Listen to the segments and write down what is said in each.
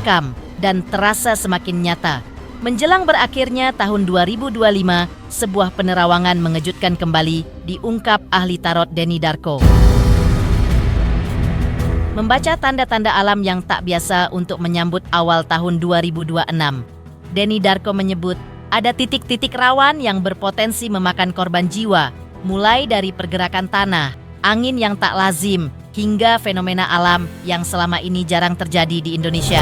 terekam dan terasa semakin nyata. Menjelang berakhirnya tahun 2025, sebuah penerawangan mengejutkan kembali diungkap ahli tarot Denny Darko. Membaca tanda-tanda alam yang tak biasa untuk menyambut awal tahun 2026, Denny Darko menyebut ada titik-titik rawan yang berpotensi memakan korban jiwa, mulai dari pergerakan tanah, angin yang tak lazim, hingga fenomena alam yang selama ini jarang terjadi di Indonesia.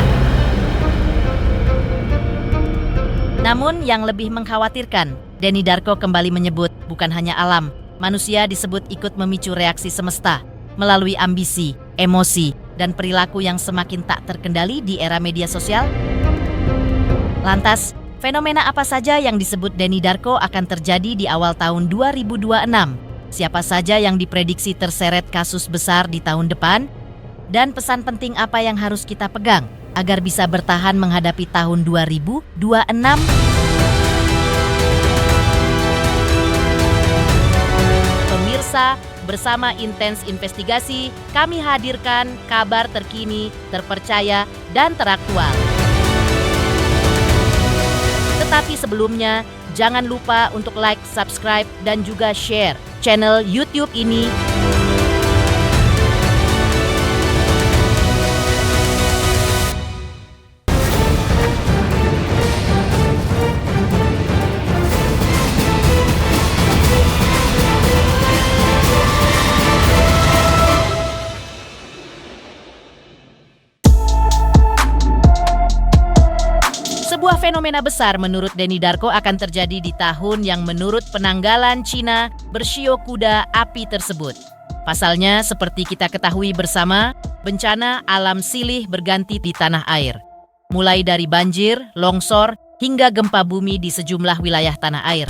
Namun yang lebih mengkhawatirkan, Denny Darko kembali menyebut bukan hanya alam, manusia disebut ikut memicu reaksi semesta melalui ambisi, emosi, dan perilaku yang semakin tak terkendali di era media sosial. Lantas, fenomena apa saja yang disebut Denny Darko akan terjadi di awal tahun 2026? Siapa saja yang diprediksi terseret kasus besar di tahun depan? Dan pesan penting apa yang harus kita pegang agar bisa bertahan menghadapi tahun 2026? Pemirsa, bersama Intens Investigasi, kami hadirkan kabar terkini, terpercaya, dan teraktual. Tetapi sebelumnya, jangan lupa untuk like, subscribe, dan juga share channel YouTube ini. Sebuah fenomena besar menurut Denny Darko akan terjadi di tahun yang menurut penanggalan Cina bershio kuda api tersebut. Pasalnya, seperti kita ketahui bersama, bencana alam silih berganti di tanah air. Mulai dari banjir, longsor, hingga gempa bumi di sejumlah wilayah tanah air.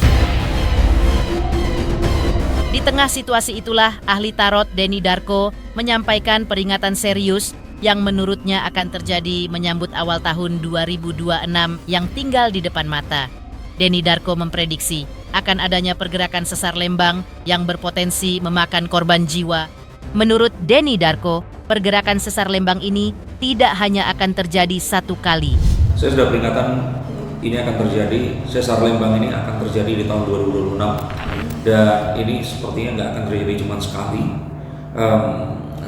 Di tengah situasi itulah, ahli tarot Denny Darko menyampaikan peringatan serius yang menurutnya akan terjadi menyambut awal tahun 2026 yang tinggal di depan mata. Denny Darko memprediksi akan adanya pergerakan sesar lembang yang berpotensi memakan korban jiwa. Menurut Denny Darko, pergerakan sesar lembang ini tidak hanya akan terjadi satu kali. Saya sudah peringatan ini akan terjadi, sesar lembang ini akan terjadi di tahun 2026 dan ini sepertinya nggak akan terjadi cuma sekali.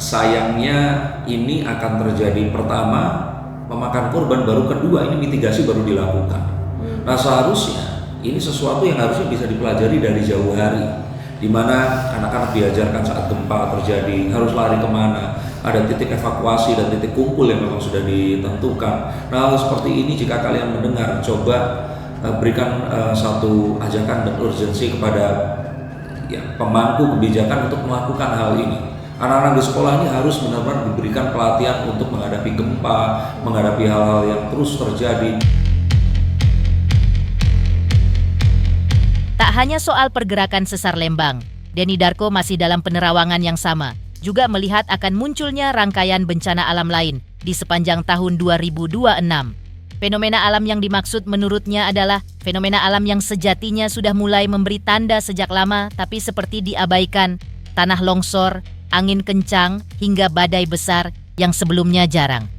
Sayangnya ini akan terjadi pertama memakan korban, baru kedua ini mitigasi baru dilakukan. Nah seharusnya ini sesuatu yang harusnya bisa dipelajari dari jauh hari, di mana anak-anak diajarkan saat gempa terjadi harus lari kemana, ada titik evakuasi dan titik kumpul yang memang sudah ditentukan. Nah hal seperti ini jika kalian mendengar, coba berikan satu ajakan dan urgensi kepada pemangku kebijakan untuk melakukan hal ini. Anak-anak di sekolah ini harus benar-benar diberikan pelatihan untuk menghadapi gempa, menghadapi hal-hal yang terus terjadi. Tak hanya soal pergerakan sesar lembang, Denny Darko masih dalam penerawangan yang sama, juga melihat akan munculnya rangkaian bencana alam lain di sepanjang tahun 2026. Fenomena alam yang dimaksud menurutnya adalah fenomena alam yang sejatinya sudah mulai memberi tanda sejak lama tapi seperti diabaikan, tanah longsor, angin kencang, hingga badai besar yang sebelumnya jarang.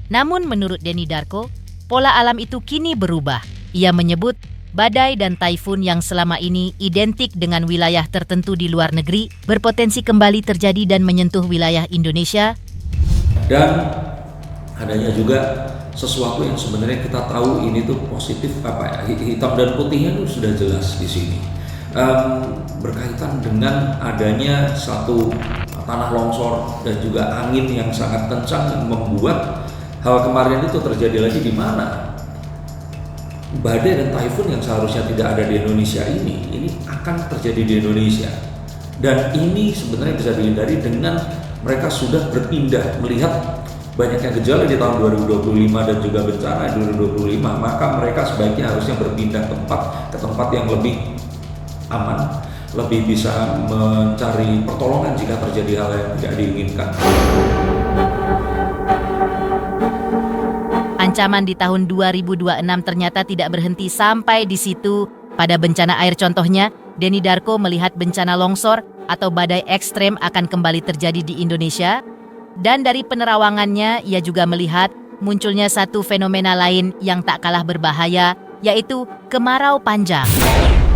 Namun menurut Denny Darko, pola alam itu kini berubah. Ia menyebut badai dan taifun yang selama ini identik dengan wilayah tertentu di luar negeri berpotensi kembali terjadi dan menyentuh wilayah Indonesia. Dan adanya juga sesuatu yang sebenarnya kita tahu ini tuh positif, hitam dan putihnya itu sudah jelas di sini. Berkaitan dengan adanya satu tanah longsor dan juga angin yang sangat kencang yang membuat hal kemarin itu terjadi lagi, di mana badai dan taifun yang seharusnya tidak ada di Indonesia ini akan terjadi di Indonesia. Dan ini sebenarnya bisa dihindari dengan mereka sudah berpindah melihat banyaknya gejala di tahun 2025 dan juga bencana 2025, maka mereka sebaiknya harusnya berpindah ke tempat yang lebih aman, lebih bisa mencari pertolongan jika terjadi hal yang tidak diinginkan. Ancaman di tahun 2026 ternyata tidak berhenti sampai di situ. Pada bencana air contohnya, Denny Darko melihat bencana longsor atau badai ekstrem akan kembali terjadi di Indonesia. Dan dari penerawangannya, ia juga melihat munculnya satu fenomena lain yang tak kalah berbahaya, yaitu kemarau panjang.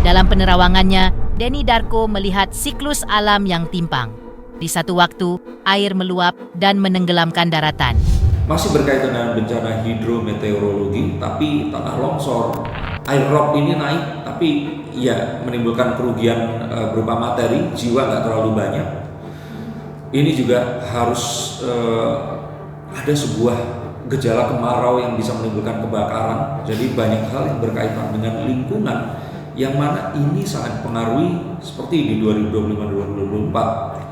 Dalam penerawangannya, Denny Darko melihat siklus alam yang timpang. Di satu waktu, air meluap dan menenggelamkan daratan. Masih berkaitan dengan bencana hidrometeorologi, tapi tanah longsor, air rob ini naik, tapi ya menimbulkan kerugian berupa materi, jiwa nggak terlalu banyak. Ini juga harus ada sebuah gejala kemarau yang bisa menimbulkan kebakaran. Jadi banyak hal yang berkaitan dengan lingkungan yang mana ini sangat pengaruhi seperti di 2025-2024.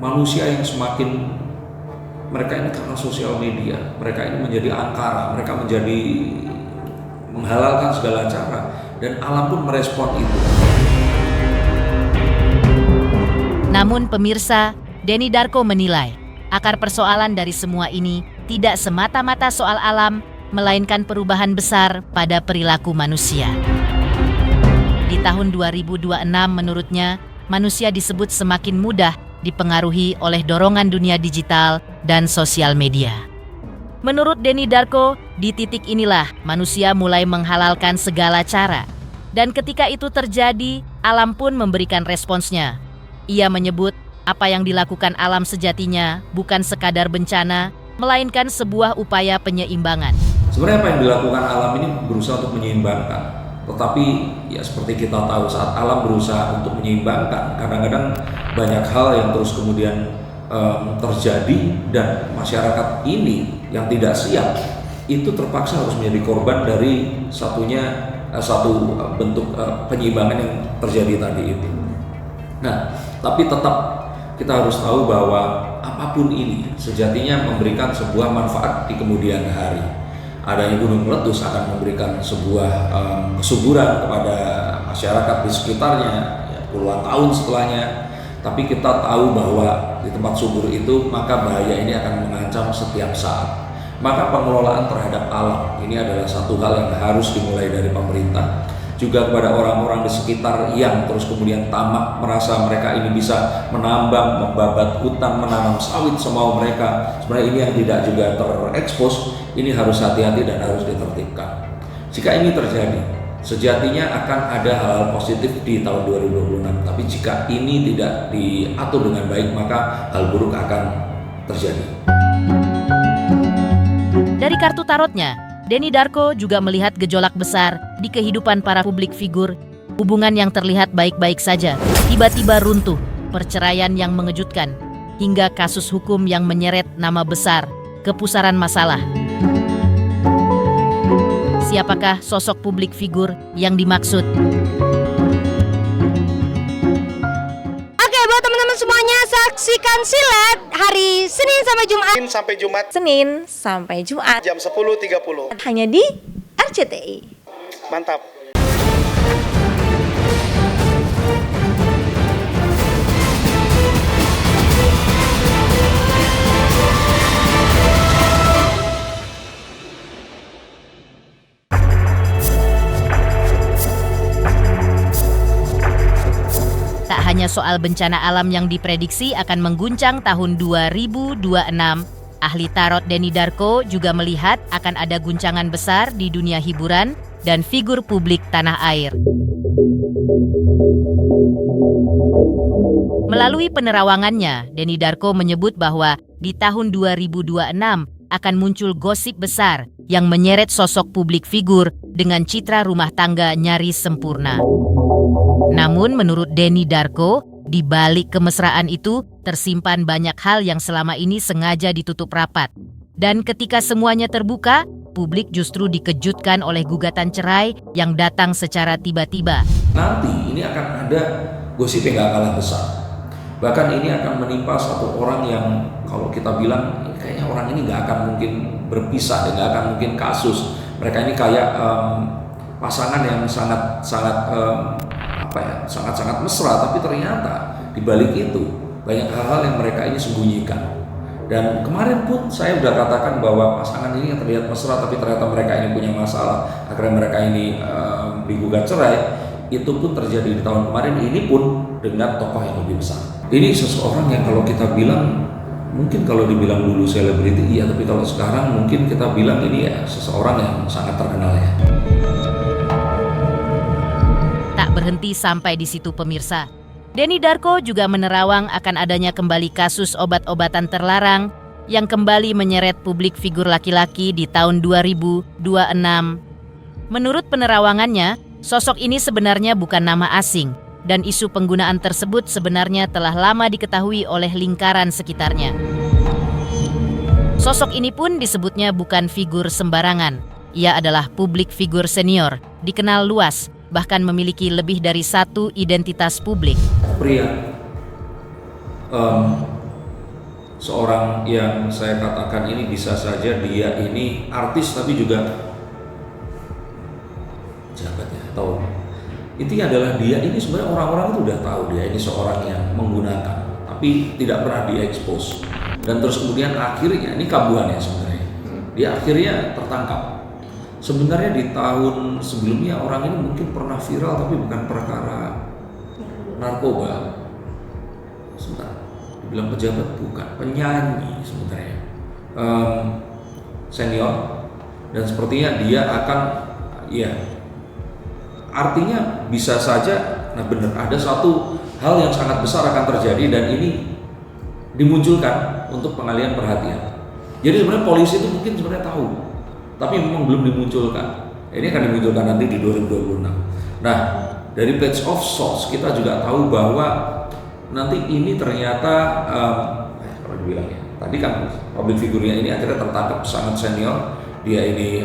Manusia yang semakin, mereka ini karena sosial media, mereka ini menjadi angkara, mereka menjadi menghalalkan segala cara, dan alam pun merespon itu. Namun pemirsa, Denny Darko menilai akar persoalan dari semua ini tidak semata-mata soal alam, melainkan perubahan besar pada perilaku manusia. Di tahun 2026 menurutnya, manusia disebut semakin mudah dipengaruhi oleh dorongan dunia digital dan sosial media. Menurut Denny Darko, di titik inilah manusia mulai menghalalkan segala cara. Dan ketika itu terjadi, alam pun memberikan responsnya. Ia menyebut apa yang dilakukan alam sejatinya bukan sekadar bencana, melainkan sebuah upaya penyeimbangan. Sebenarnya apa yang dilakukan alam ini berusaha untuk menyeimbangkan. Tetapi ya seperti kita tahu, saat alam berusaha untuk menyeimbangkan, kadang-kadang banyak hal yang terus kemudian terjadi, dan masyarakat ini yang tidak siap itu terpaksa harus menjadi korban dari satu bentuk penyeimbangan yang terjadi tadi itu. Nah, tapi tetap kita harus tahu bahwa apapun ini sejatinya memberikan sebuah manfaat di kemudian hari. Adanya gunung meletus akan memberikan sebuah kesuburan kepada masyarakat di sekitarnya ya, puluhan tahun setelahnya. Tapi kita tahu bahwa di tempat subur itu maka bahaya ini akan mengancam setiap saat. Maka pengelolaan terhadap alam ini adalah satu hal yang harus dimulai dari pemerintah, juga kepada orang-orang di sekitar yang terus kemudian tamak merasa mereka ini bisa menambang, membabat hutan, menanam sawit semau mereka. Sebenarnya ini yang tidak juga terekspos, ini harus hati-hati dan harus ditertibkan. Jika ini terjadi, sejatinya akan ada hal-hal positif di tahun 2026. Tapi jika ini tidak diatur dengan baik, maka hal buruk akan terjadi. Dari kartu tarotnya, Denny Darko juga melihat gejolak besar di kehidupan para publik figur. Hubungan yang terlihat baik-baik saja, tiba-tiba runtuh, perceraian yang mengejutkan, hingga kasus hukum yang menyeret nama besar, kepusaran masalah. Siapakah sosok publik figur yang dimaksud? Oke, buat teman-teman semuanya, saksikan silet hari Senin sampai Jumat. Senin sampai Jumat Jam 10.30. hanya di RCTI. Mantap. Tak hanya soal bencana alam yang diprediksi akan mengguncang tahun 2026, ahli tarot Denny Darko juga melihat akan ada guncangan besar di dunia hiburan dan figur publik tanah air. Melalui penerawangannya, Denny Darko menyebut bahwa di tahun 2026 akan muncul gosip besar yang menyeret sosok publik figur dengan citra rumah tangga nyaris sempurna. Namun menurut Denny Darko, di balik kemesraan itu tersimpan banyak hal yang selama ini sengaja ditutup rapat. Dan ketika semuanya terbuka, publik justru dikejutkan oleh gugatan cerai yang datang secara tiba-tiba. Nanti ini akan ada gosip yang gak kalah besar. Bahkan ini akan menimpa satu orang yang kalau kita bilang kayaknya orang ini gak akan mungkin berpisah, dan gak akan mungkin kasus. Mereka ini kayak pasangan yang sangat mesra, tapi ternyata di balik itu banyak hal-hal yang mereka ini sembunyikan. Dan kemarin pun saya sudah katakan bahwa pasangan ini yang terlihat mesra, tapi ternyata mereka ini punya masalah. Akhirnya mereka ini digugat cerai. Itu pun terjadi di tahun kemarin. Ini pun dengan tokoh yang lebih besar. Ini seseorang yang kalau kita bilang Mungkin kalau dibilang dulu selebriti, iya, tapi kalau sekarang mungkin kita bilang ini ya seseorang yang sangat terkenal ya. Tak berhenti sampai di situ pemirsa. Denny Darko juga menerawang akan adanya kembali kasus obat-obatan terlarang yang kembali menyeret publik figur laki-laki di tahun 2026. Menurut penerawangannya, sosok ini sebenarnya bukan nama asing dan isu penggunaan tersebut sebenarnya telah lama diketahui oleh lingkaran sekitarnya. Sosok ini pun disebutnya bukan figur sembarangan. Ia adalah publik figur senior, dikenal luas, bahkan memiliki lebih dari satu identitas publik. Pria, seorang yang saya katakan ini bisa saja dia ini artis tapi juga jabat ya, atau intinya adalah dia ini sebenarnya orang-orang itu udah tahu dia ini seorang yang menggunakan tapi tidak pernah diekspos, dan terus kemudian akhirnya ini kambuhan ya sebenarnya, dia akhirnya tertangkap. Sebenarnya di tahun sebelumnya orang ini mungkin pernah viral tapi bukan perkara narkoba. Sebentar, dibilang pejabat bukan, penyanyi sebenarnya, senior, dan sepertinya dia akan ya artinya bisa saja, nah benar ada satu hal yang sangat besar akan terjadi dan ini dimunculkan untuk pengalihan perhatian. Jadi sebenarnya polisi itu mungkin sebenarnya tahu, tapi memang belum dimunculkan. Ini akan dimunculkan nanti di 2026. Nah, dari page of source kita juga tahu bahwa nanti ini ternyata kalau dibilang ya, tadi kan public figurnya ini akhirnya tertangkap sangat senior. Dia ini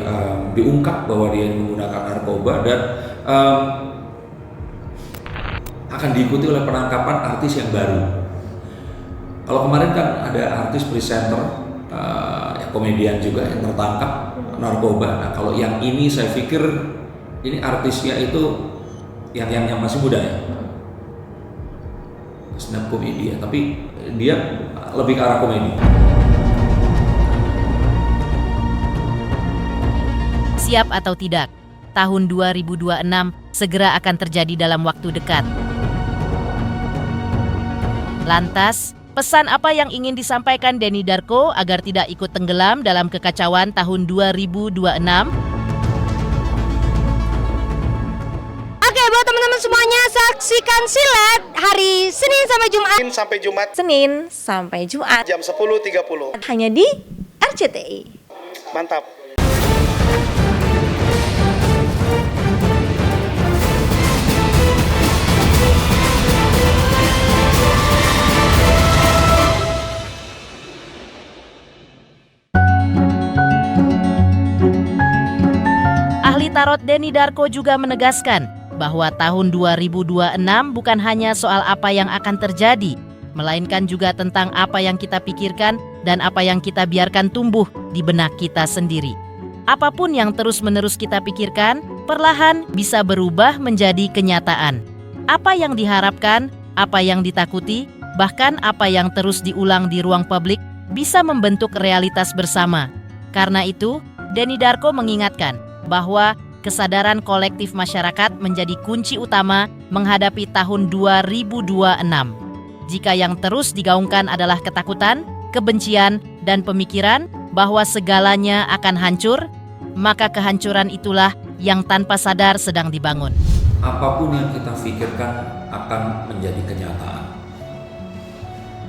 diungkap bahwa dia ini menggunakan narkoba dan akan diikuti oleh penangkapan artis yang baru. Kalau kemarin kan ada artis presenter, ya komedian juga yang tertangkap narkoba. Nah kalau yang ini saya pikir ini artisnya itu yang masih muda ya, stand up komedian, tapi dia lebih ke arah komedi. Siap atau tidak, tahun 2026 segera akan terjadi dalam waktu dekat. Lantas, pesan apa yang ingin disampaikan Denny Darko agar tidak ikut tenggelam dalam kekacauan tahun 2026? Oke, buat teman-teman semuanya, saksikan silet hari Senin sampai Jumat. Senin sampai Jumat Jam 10.30. hanya di RCTI. Mantap. Ahli tarot Denny Darko juga menegaskan bahwa tahun 2026 bukan hanya soal apa yang akan terjadi, melainkan juga tentang apa yang kita pikirkan dan apa yang kita biarkan tumbuh di benak kita sendiri. Apapun yang terus-menerus kita pikirkan, perlahan bisa berubah menjadi kenyataan. Apa yang diharapkan, apa yang ditakuti, bahkan apa yang terus diulang di ruang publik bisa membentuk realitas bersama. Karena itu, Denny Darko mengingatkan bahwa kesadaran kolektif masyarakat menjadi kunci utama menghadapi tahun 2026. Jika yang terus digaungkan adalah ketakutan, kebencian, dan pemikiran bahwa segalanya akan hancur, maka kehancuran itulah yang tanpa sadar sedang dibangun. Apapun yang kita pikirkan akan menjadi kenyataan.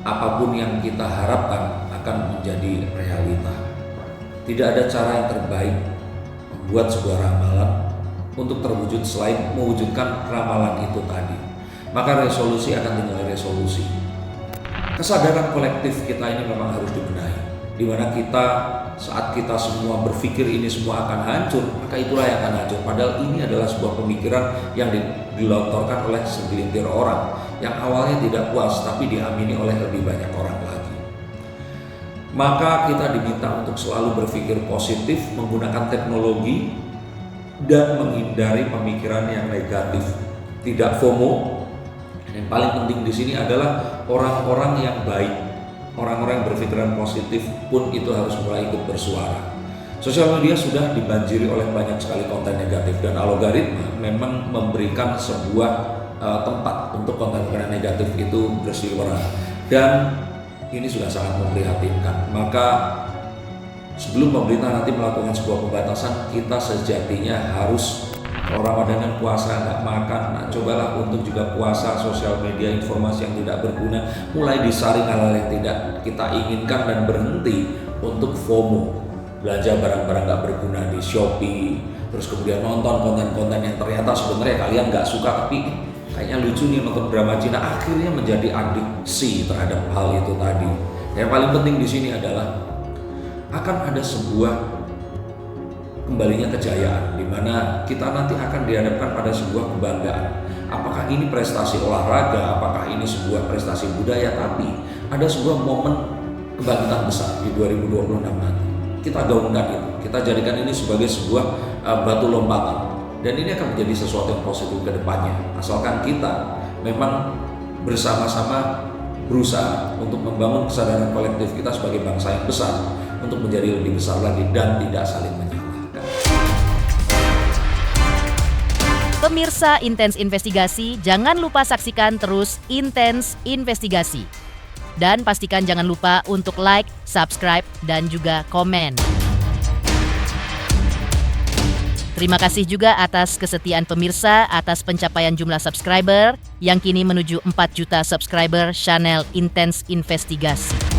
Apapun yang kita harapkan akan menjadi realita. Tidak ada cara yang terbaik membuat sebuah ramalan untuk terwujud selain mewujudkan ramalan itu tadi. Maka resolusi akan tinggal resolusi. Kesadaran kolektif kita ini memang harus dibenahi, di mana kita saat kita semua berpikir ini semua akan hancur, maka itulah yang akan hancur. Padahal ini adalah sebuah pemikiran yang dilontarkan oleh segelintir orang yang awalnya tidak puas tapi diamini oleh lebih banyak orang lagi. Maka kita diminta untuk selalu berpikir positif, menggunakan teknologi, dan menghindari pemikiran yang negatif. Tidak FOMO. Yang paling penting di sini adalah orang-orang yang baik, orang-orang yang berpikiran positif pun itu harus mulai ikut bersuara. Sosial media sudah dibanjiri oleh banyak sekali konten negatif dan algoritma memang memberikan sebuah tempat untuk konten-konten negatif itu berseliweran. Dan Ini sudah sangat memprihatinkan. Maka sebelum pemerintah nanti melakukan sebuah pembatasan, kita sejatinya harus, kalau Ramadan yang puasa nggak makan, nah cobalah untuk juga puasa sosial media, informasi yang tidak berguna, mulai disaring hal-hal yang tidak kita inginkan dan berhenti untuk FOMO, belanja barang-barang nggak berguna di Shopee, terus kemudian nonton konten-konten yang ternyata sebenarnya kalian nggak suka tapi kayaknya lucu nih nonton drama Cina, akhirnya menjadi adiksi terhadap hal itu tadi. Yang paling penting di sini adalah akan ada sebuah kembalinya kejayaan, di mana kita nanti akan dihadapkan pada sebuah kebanggaan. Apakah ini prestasi olahraga, apakah ini sebuah prestasi budaya, tapi ada sebuah momen kebangkitan besar di 2026 nanti. Kita gaungkan itu, kita jadikan ini sebagai sebuah batu lompatan. Dan ini akan menjadi sesuatu yang positif ke depannya, asalkan kita memang bersama-sama berusaha untuk membangun kesadaran kolektif kita sebagai bangsa yang besar, untuk menjadi lebih besar lagi dan tidak saling menyalahkan. Pemirsa Intens Investigasi, jangan lupa saksikan terus Intens Investigasi. Dan pastikan jangan lupa untuk like, subscribe, dan juga komen. Terima kasih juga atas kesetiaan pemirsa, atas pencapaian jumlah subscriber yang kini menuju 4 juta subscriber channel Intens Investigasi.